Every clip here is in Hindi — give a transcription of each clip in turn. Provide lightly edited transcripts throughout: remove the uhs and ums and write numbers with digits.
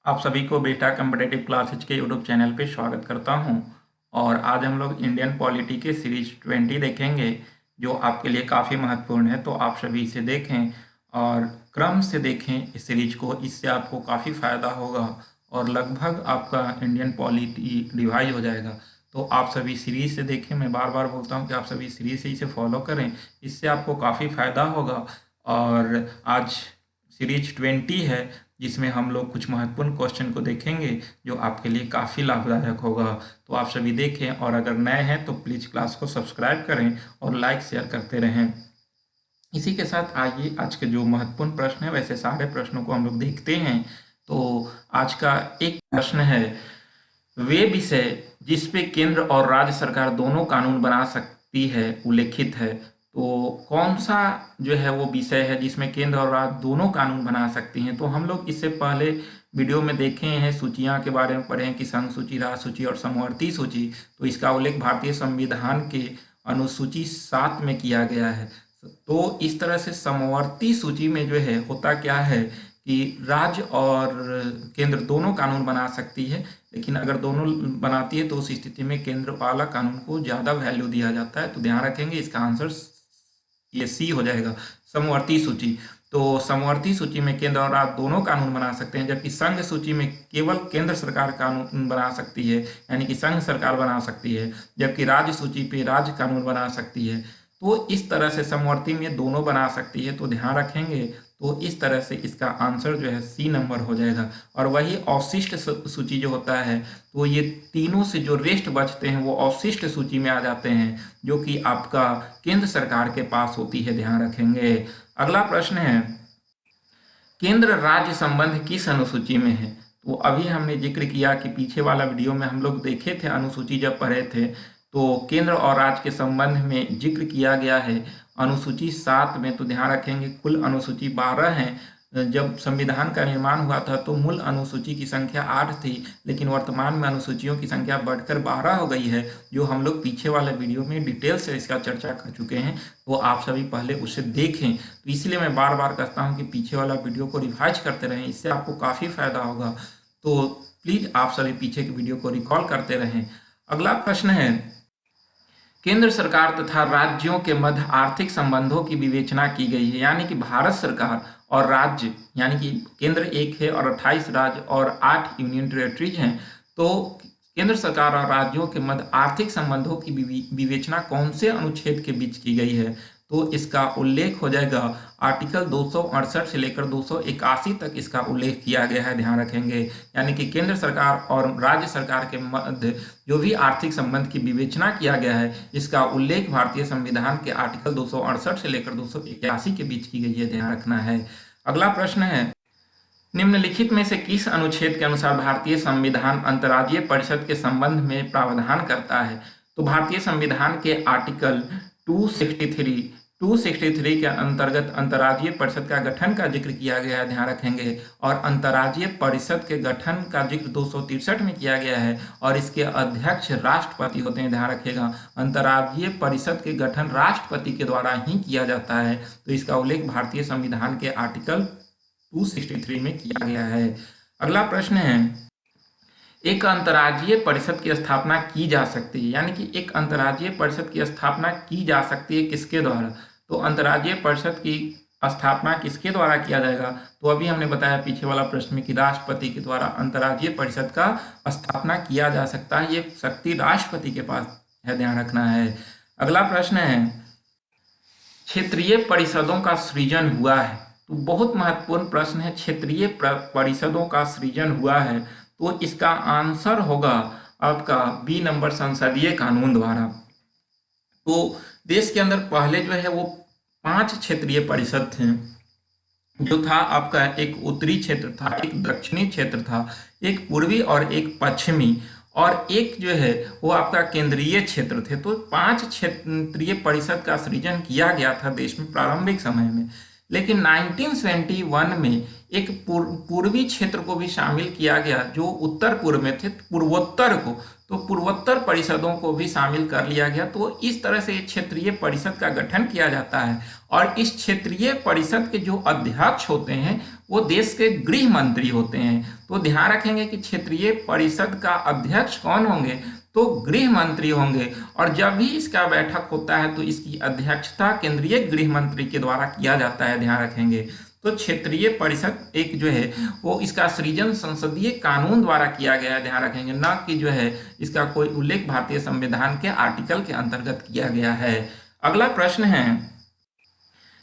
आप सभी को बेटा कॉम्पिटिटिव क्लासेज के यूट्यूब चैनल पे स्वागत करता हूं। और आज हम लोग इंडियन पॉलिटी के सीरीज 20 देखेंगे, जो आपके लिए काफ़ी महत्वपूर्ण है। तो आप सभी इसे देखें और क्रम से देखें इस सीरीज को, इससे आपको काफ़ी फ़ायदा होगा और लगभग आपका इंडियन पॉलिटी रिवाइज हो जाएगा। तो आप सभी सीरीज से देखें। मैं बार बार बोलता हूँ कि आप सभी सीरीज से इसे फॉलो करें, इससे आपको काफ़ी फ़ायदा होगा। और आज सीरीज 20 है, जिसमें हम लोग कुछ महत्वपूर्ण क्वेश्चन को देखेंगे जो आपके लिए काफ़ी लाभदायक होगा। तो आप सभी देखें, और अगर नए हैं तो प्लीज़ क्लास को सब्सक्राइब करें और लाइक शेयर करते रहें। इसी के साथ आइए आज के जो महत्वपूर्ण प्रश्न है, वैसे सारे प्रश्नों को हम लोग देखते हैं। तो आज का एक प्रश्न है, वे विषय जिस पे केंद्र और राज्य सरकार दोनों कानून बना सकती है उल्लेखित है। तो कौन सा जो है वो विषय है जिसमें केंद्र और राज्य दोनों कानून बना सकती हैं। तो हम लोग इससे पहले वीडियो में देखे हैं, सूचियां के बारे में पढ़े हैं कि संघ सूची, राज्य सूची और समवर्ती सूची। तो इसका उल्लेख भारतीय संविधान के अनुसूची 7 में किया गया है। तो इस तरह से समवर्ती सूची में जो है होता क्या है कि राज्य और केंद्र दोनों कानून बना सकती है, लेकिन अगर दोनों बनाती है तो उस स्थिति में केंद्र वाला कानून को ज़्यादा वैल्यू दिया जाता है। तो ध्यान रखेंगे, इसका आंसर ये सी हो जाएगा, समवर्ती सूची। तो समवर्ती सूची में केंद्र और राज्य दोनों कानून बना सकते हैं, जबकि संघ सूची में केवल केंद्र सरकार कानून बना सकती है, यानी कि संघ सरकार बना सकती है, जबकि राज्य सूची पे राज्य कानून बना सकती है। तो इस तरह से समवर्ती में दोनों बना सकती है। तो ध्यान रखेंगे, तो इस तरह से इसका आंसर जो है सी नंबर हो जाएगा। और वही अवशिष्ट सूची जो होता है, तो ये तीनों से जो रेस्ट बचते हैं वो अवशिष्ट सूची में आ जाते हैं, जो कि आपका केंद्र सरकार के पास होती है। ध्यान रखेंगे। अगला प्रश्न है, केंद्र राज्य संबंध किस अनुसूची में है। तो अभी हमने जिक्र किया कि पीछे वाला वीडियो में हम लोग देखे थे, अनुसूची जब पढ़े थे, तो केंद्र और राज्य के संबंध में जिक्र किया गया है अनुसूची 7 में। तो ध्यान रखेंगे, कुल अनुसूची 12 हैं। जब संविधान का निर्माण हुआ था तो मूल अनुसूची की संख्या 8 थी, लेकिन वर्तमान में अनुसूचियों की संख्या बढ़कर 12 हो गई है, जो हम लोग पीछे वाले वीडियो में डिटेल से इसका चर्चा कर चुके हैं। तो आप सभी पहले उसे देखें। तो इसलिए मैं बार बार कहता हूं कि पीछे वाला वीडियो को रिवाइज करते रहें, इससे आपको काफ़ी फायदा होगा। तो प्लीज़ आप सभी पीछे के वीडियो को रिकॉल करते रहें। अगला प्रश्न है, केंद्र सरकार तथा राज्यों के मध्य आर्थिक संबंधों की विवेचना की गई है, यानी कि भारत सरकार और राज्य, यानी कि केंद्र एक है और 28 राज्य और 8 यूनियन टेरेटरीज हैं। तो केंद्र सरकार और राज्यों के मध्य आर्थिक संबंधों की विवेचना कौन से अनुच्छेद के बीच की गई है। तो इसका उल्लेख हो जाएगा आर्टिकल 268 से लेकर 281 तक इसका उल्लेख किया गया है। ध्यान रखेंगे, यानी कि केंद्र सरकार और राज्य सरकार के मध्य जो भी आर्थिक संबंध की विवेचना किया गया है, इसका उल्लेख भारतीय संविधान के आर्टिकल 268 से लेकर 281 के बीच की गई है। ध्यान रखना है। अगला प्रश्न है, निम्नलिखित में से किस अनुच्छेद के अनुसार भारतीय संविधान अंतर्राज्यीय परिषद के संबंध में प्रावधान करता है। तो भारतीय संविधान के आर्टिकल 263 के अंतर्गत अंतर्राज्यीय परिषद का गठन का जिक्र किया गया है। ध्यान रखेंगे। और अंतर्राज्यीय परिषद के गठन का जिक्र 263 में किया गया है, और इसके अध्यक्ष राष्ट्रपति होते हैं। ध्यान रखिएगा, अंतर्राज्यीय परिषद के गठन राष्ट्रपति के द्वारा ही किया जाता है। तो इसका उल्लेख भारतीय संविधान के आर्टिकल 263 में किया गया है। अगला प्रश्न है, एक अंतर्राज्यीय परिषद की स्थापना की जा सकती है, यानी कि एक अंतर्राज्यीय परिषद की स्थापना की जा सकती है किसके द्वारा। तो अंतर्राज्यीय परिषद की स्थापना किसके द्वारा किया जाएगा। तो अभी हमने बताया पीछे वाला प्रश्न में कि राष्ट्रपति के द्वारा अंतर्राज्यीय परिषद का स्थापना किया जा सकता है। ये शक्ति राष्ट्रपति के पास है। ध्यान रखना है। अगला प्रश्न है, क्षेत्रीय परिषदों का सृजन हुआ है। तो बहुत महत्वपूर्ण प्रश्न है, क्षेत्रीय परिषदों का सृजन हुआ है। तो इसका आंसर होगा आपका बी नंबर, संसदीय कानून द्वारा। तो देश के अंदर पहले जो है वो 5 क्षेत्रीय परिषद थे, जो था आपका एक उत्तरी क्षेत्र था, एक दक्षिणी क्षेत्र था, एक पूर्वी और एक पश्चिमी, और एक जो है वो आपका केंद्रीय क्षेत्र थे। तो 5 क्षेत्रीय परिषद का सृजन किया गया था देश में प्रारंभिक समय में। लेकिन 1971 में एक पूर्वी क्षेत्र को भी शामिल किया गया, जो उत्तर पूर्व में थे, पूर्वोत्तर को। तो पूर्वोत्तर परिषदों को भी शामिल कर लिया गया। तो इस तरह से क्षेत्रीय परिषद का गठन किया जाता है, और इस क्षेत्रीय परिषद के जो अध्यक्ष होते हैं वो देश के गृह मंत्री होते हैं। तो ध्यान रखेंगे कि क्षेत्रीय परिषद का अध्यक्ष कौन होंगे, तो गृह मंत्री होंगे। और जब भी इसका बैठक होता है तो इसकी अध्यक्षता केंद्रीय गृह मंत्री के द्वारा किया जाता है, ध्यान रखेंगे। तो क्षेत्रीय परिषद एक जो है वो इसका सृजन संसदीय कानून द्वारा किया गया है, ध्यान रखेंगे, न कि जो है इसका कोई उल्लेख भारतीय संविधान के आर्टिकल के अंतर्गत किया गया है। अगला प्रश्न है,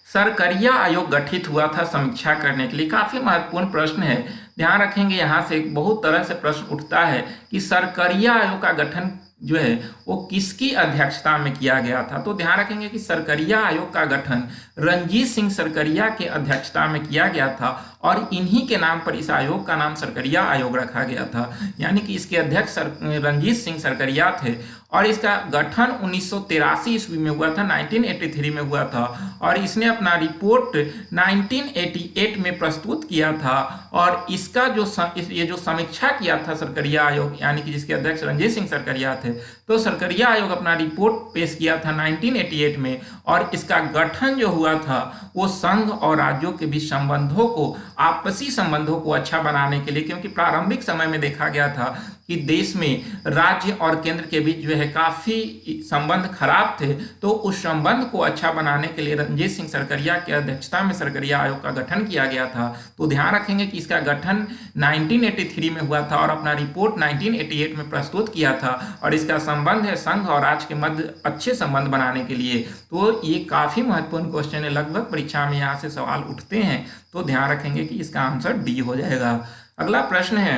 सरकरिया आयोग गठित हुआ था समीक्षा करने के लिए। काफी महत्वपूर्ण प्रश्न है, ध्यान रखेंगे। यहाँ से बहुत तरह से प्रश्न उठता है कि सरकरिया आयोग का गठन जो है वो किसकी अध्यक्षता में किया गया था। तो ध्यान रखेंगे कि सरकरिया आयोग का गठन रणजीत सिंह सरकरिया के अध्यक्षता में किया गया था और इन्हीं के नाम पर इस आयोग का नाम सरकरिया आयोग रखा गया था। यानी कि इसके अध्यक्ष रणजीत सिंह सरकरिया थे और इसका गठन 1983 ईस्वी में हुआ था, 1983 में हुआ था। और इसने अपना रिपोर्ट 1988 में प्रस्तुत किया था। और इसका जो ये जो समीक्षा किया था सरकरिया आयोग, यानी कि जिसके अध्यक्ष रणजीत सिंह सरकरिया थे, तो सरकरिया आयोग अपना रिपोर्ट पेश किया था 1988 में। और इसका गठन जो हुआ था वो संघ और राज्यों के बीच संबंधों को, आपसी संबंधों को अच्छा बनाने के लिए, क्योंकि प्रारंभिक समय में देखा गया था कि देश में राज्य और केंद्र के बीच जो है काफी संबंध खराब थे। तो उस संबंध को अच्छा बनाने के लिए रणजीत सिंह सरकरिया की अध्यक्षता में सरकरिया आयोग का गठन किया गया था। तो ध्यान रखेंगे कि इसका गठन 1983 में हुआ था और अपना रिपोर्ट 1988 में प्रस्तुत किया था। और इसका संबंध है संघ और राज्य के मध्य अच्छे संबंध बनाने के लिए। तो ये काफी महत्वपूर्ण क्वेश्चन है, लगभग परीक्षा में यहाँ से सवाल उठते हैं। तो ध्यान रखेंगे कि इसका आंसर डी हो जाएगा। अगला प्रश्न है,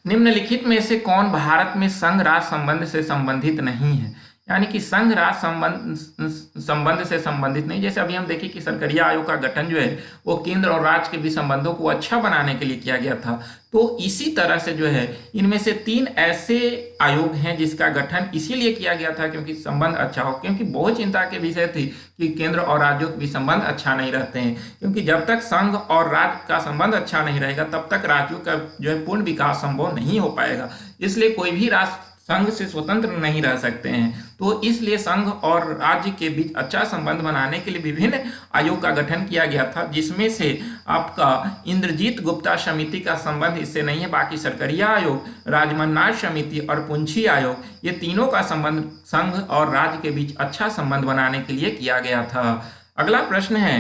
निम्नलिखित में से कौन भारत में संघ राज्य संबंध से संबंधित नहीं है। यानी कि संघ राज्य संबंध से संबंधित नहीं। जैसे अभी हम देखें कि सरकरिया आयोग का गठन जो है वो केंद्र और राज्य के बीच संबंधों को अच्छा बनाने के लिए किया गया था। तो इसी तरह से जो है इनमें से 3 ऐसे आयोग हैं जिसका गठन इसीलिए किया गया था क्योंकि संबंध अच्छा हो। क्योंकि बहुत चिंता के विषय थी कि केंद्र और राज्यों के बीच संबंध अच्छा नहीं रहते हैं, क्योंकि जब तक संघ और राज्य का संबंध अच्छा नहीं रहेगा तब तक राज्यों का जो है पूर्ण विकास संभव नहीं हो पाएगा। इसलिए कोई भी राज्य संघ से स्वतंत्र नहीं रह सकते हैं। तो इसलिए संघ और राज्य के बीच अच्छा संबंध बनाने के लिए विभिन्न आयोग का गठन किया गया था, जिसमें से आपका इंद्रजीत गुप्ता समिति का संबंध इससे नहीं है। बाकी सरकरिया आयोग, राजमन्नाथ समिति और पुंछी आयोग, ये तीनों का संबंध संघ और राज्य के बीच अच्छा संबंध बनाने के लिए किया गया था। अगला प्रश्न है,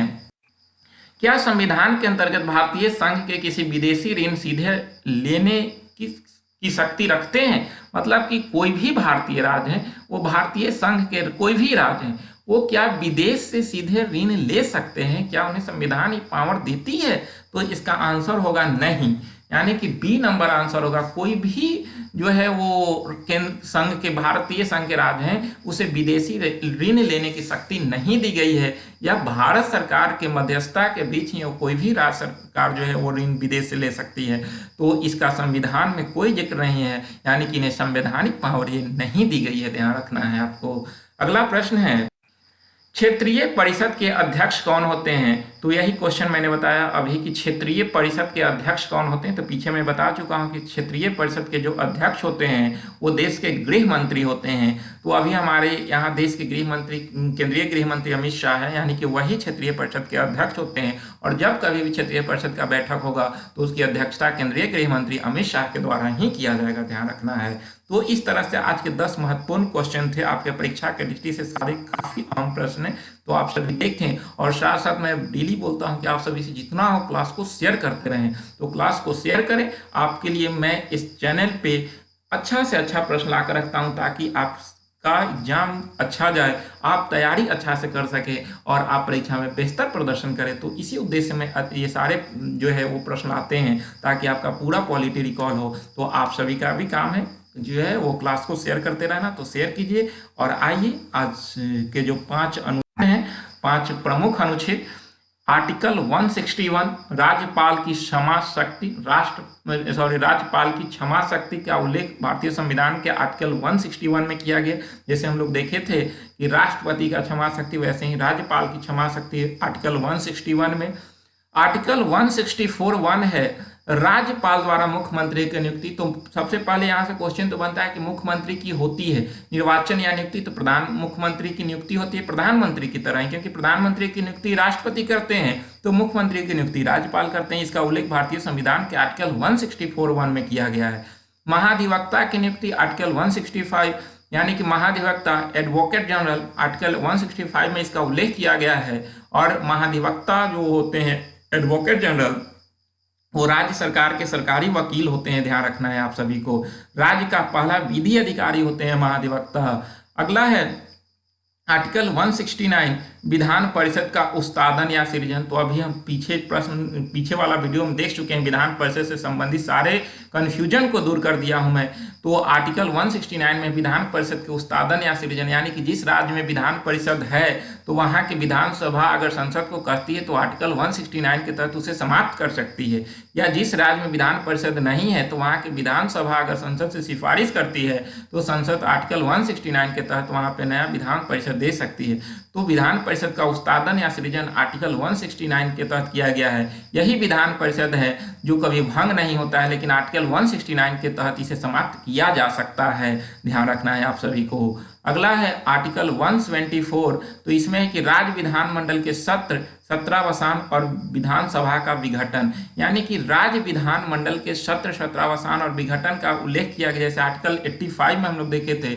क्या संविधान के अंतर्गत भारतीय संघ के किसी विदेशी ऋण सीधे लेने की शक्ति रखते हैं। मतलब कि कोई भी भारतीय राज्य है, वो भारतीय संघ के कोई भी राज्य है, वो क्या विदेश से सीधे ऋण ले सकते हैं? क्या उन्हें संविधान ये पावर देती है? तो इसका आंसर होगा नहीं, यानी कि बी नंबर आंसर होगा। कोई भी जो है वो केंद्र संघ के, भारतीय संघ के राज्य हैं, उसे विदेशी ऋण लेने की शक्ति नहीं दी गई है। या भारत सरकार के मध्यस्थता के बीच ही कोई भी राज्य सरकार जो है वो ऋण विदेश से ले सकती है। तो इसका संविधान में कोई जिक्र नहीं है, यानी कि इन्हें संवैधानिक पावर ये नहीं दी गई है, ध्यान रखना है आपको। अगला प्रश्न है, क्षेत्रीय परिषद के अध्यक्ष कौन होते हैं? तो यही क्वेश्चन मैंने बताया अभी कि क्षेत्रीय परिषद के अध्यक्ष कौन होते हैं। तो पीछे मैं बता चुका हूं कि क्षेत्रीय परिषद के जो अध्यक्ष होते हैं वो देश के गृह मंत्री होते हैं। तो अभी हमारे यहाँ देश के गृह मंत्री, केंद्रीय गृह मंत्री अमित शाह है, यानी कि वही क्षेत्रीय परिषद के अध्यक्ष होते हैं। और जब कभी भी क्षेत्रीय परिषद का बैठक होगा तो उसकी अध्यक्षता केंद्रीय गृह मंत्री अमित शाह के द्वारा ही किया जाएगा, ध्यान रखना है। तो इस तरह से आज के 10 महत्वपूर्ण क्वेश्चन थे आपके परीक्षा के दृष्टि से, सारे काफी आम प्रश्न है। तो आप सभी देखें और साथ साथ मैं डेली बोलता हूं कि आप सभी से जितना हो क्लास को शेयर करते रहें। तो क्लास को शेयर करें। आपके लिए मैं इस चैनल पे अच्छा से अच्छा प्रश्न लाकर रखता हूं ताकि आपका एग्जाम अच्छा जाए, आप तैयारी अच्छा से कर सके और आप परीक्षा में बेहतर प्रदर्शन करें। तो इसी उद्देश्य में ये सारे जो है वो प्रश्न आते हैं ताकि आपका पूरा पॉलिटी रिकॉल हो। तो आप सभी का भी काम है जो है वो क्लास को शेयर करते रहना। तो शेयर कीजिए और आइए आज के जो 5 अनुच्छेद हैं, 5 प्रमुख अनुच्छेद। आर्टिकल 161 राज्यपाल की क्षमा शक्ति, राज्यपाल की क्षमा शक्ति का उल्लेख भारतीय संविधान के आर्टिकल 161 में किया गया। जैसे हम लोग देखे थे कि राष्ट्रपति का क्षमा शक्ति, वैसे ही राज्यपाल की क्षमा शक्ति आर्टिकल 161 में। आर्टिकल 164(1) है राज्यपाल द्वारा मुख्यमंत्री की नियुक्ति। तो सबसे पहले यहाँ से क्वेश्चन तो बनता है कि मुख्यमंत्री की होती है निर्वाचन या नियुक्ति, तो मुख्यमंत्री की नियुक्ति होती है प्रधानमंत्री की तरह ही, क्योंकि प्रधानमंत्री की नियुक्ति राष्ट्रपति करते हैं तो मुख्यमंत्री की नियुक्ति राज्यपाल करते हैं। इसका उल्लेख भारतीय संविधान के आर्टिकल 164(1) में किया गया है। महाधिवक्ता की नियुक्ति आर्टिकल 165, यानी कि महाधिवक्ता एडवोकेट जनरल, आर्टिकल 165 में इसका उल्लेख किया गया है। और महाधिवक्ता जो होते हैं एडवोकेट जनरल, वो राज्य सरकार के सरकारी वकील होते हैं, ध्यान रखना है आप सभी को। राज्य का पहला विधि अधिकारी होते हैं महाधिवक्ता। अगला है आर्टिकल 169 विधान परिषद का उत्पादन या सृजन। तो अभी हम पीछे वाला वीडियो में देख चुके हैं, विधान परिषद से संबंधित सारे कंफ्यूजन को दूर कर दिया हूं मैं। तो आर्टिकल 169 में विधान परिषद के उत्पादन या सृजन, यानी कि जिस राज्य में विधान परिषद है तो वहां की विधानसभा अगर संसद को कहती है तो आर्टिकल 169 के तहत उसे समाप्त कर सकती है, या जिस राज्य में विधान परिषद नहीं है तो वहां की विधानसभा अगर संसद से सिफारिश करती है तो संसद आर्टिकल 169 के तहत वहां पे नया विधान परिषद दे सकती है। तो विधान परिषद का उत्पादन या सृजन आर्टिकल 169 के तहत किया गया है। यही विधान परिषद है जो कभी भंग नहीं होता है, लेकिन आर्टिकल 169 के तहत इसे समाप्त किया जा सकता है, ध्यान रखना है आप सभी को। अगला है आर्टिकल 174, तो इसमें है कि राज्य विधानमंडल के सत्र सत्रावसान और विधानसभा का विघटन, यानी कि राज्य विधानमंडल के सत्र सत्रावसान और विघटन का उल्लेख किया गया। जैसे आर्टिकल 85 में हम लोग देखे थे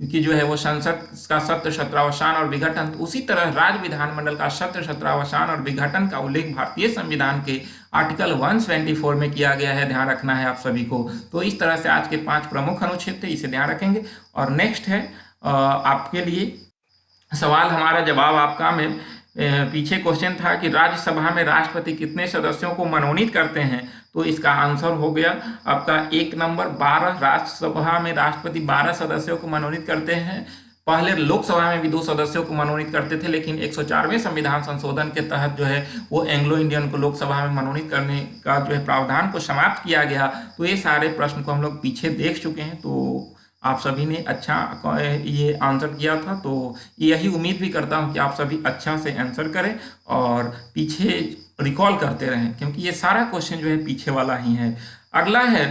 कि जो है वो संसद का सत्र सत्रावसान और विघटन, तो उसी तरह राज्य विधानमंडल का सत्र सत्रावसान और विघटन का उल्लेख भारतीय संविधान के आर्टिकल 174 में किया गया है, ध्यान रखना है आप सभी को। तो इस तरह से आज के 5 प्रमुख अनुच्छेद थे, इसे ध्यान रखेंगे। और नेक्स्ट है आपके लिए सवाल हमारा जवाब आपका में पीछे क्वेश्चन था कि राज्यसभा में राष्ट्रपति कितने सदस्यों को मनोनीत करते हैं, तो इसका आंसर हो गया आपका 1 नंबर 12। राज्यसभा में राष्ट्रपति 12 सदस्यों को मनोनीत करते हैं। पहले लोकसभा में भी 2 सदस्यों को मनोनीत करते थे, लेकिन 104वें संविधान संशोधन के तहत जो है वो एंग्लो इंडियन को लोकसभा में मनोनीत करने का जो है प्रावधान को समाप्त किया गया। तो ये सारे प्रश्न को हम लोग पीछे देख चुके हैं, तो आप सभी ने अच्छा ये आंसर किया था। तो यही उम्मीद भी करता हूँ कि आप सभी अच्छा से आंसर करें और पीछे रिकॉल करते रहें, क्योंकि ये सारा क्वेश्चन जो है पीछे वाला ही है। अगला है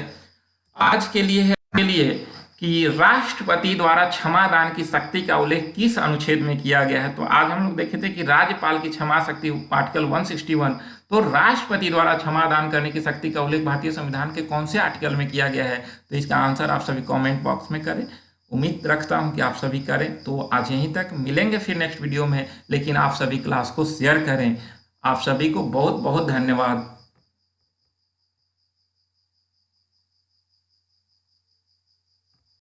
आज के लिए कि राष्ट्रपति द्वारा क्षमादान की शक्ति का उल्लेख किस अनुच्छेद में किया गया है। तो आज हम लोग देखे थे कि राज्यपाल की क्षमा शक्ति आर्टिकल 161, तो राष्ट्रपति द्वारा क्षमादान करने की शक्ति का उल्लेख भारतीय संविधान के कौन से आर्टिकल में किया गया है। तो इसका आंसर आप सभी कमेंट बॉक्स में करें, उम्मीद रखता हूं कि आप सभी करें। तो आज यहीं तक, मिलेंगे फिर नेक्स्ट वीडियो में, लेकिन आप सभी क्लास को शेयर करें। आप सभी को बहुत बहुत धन्यवाद।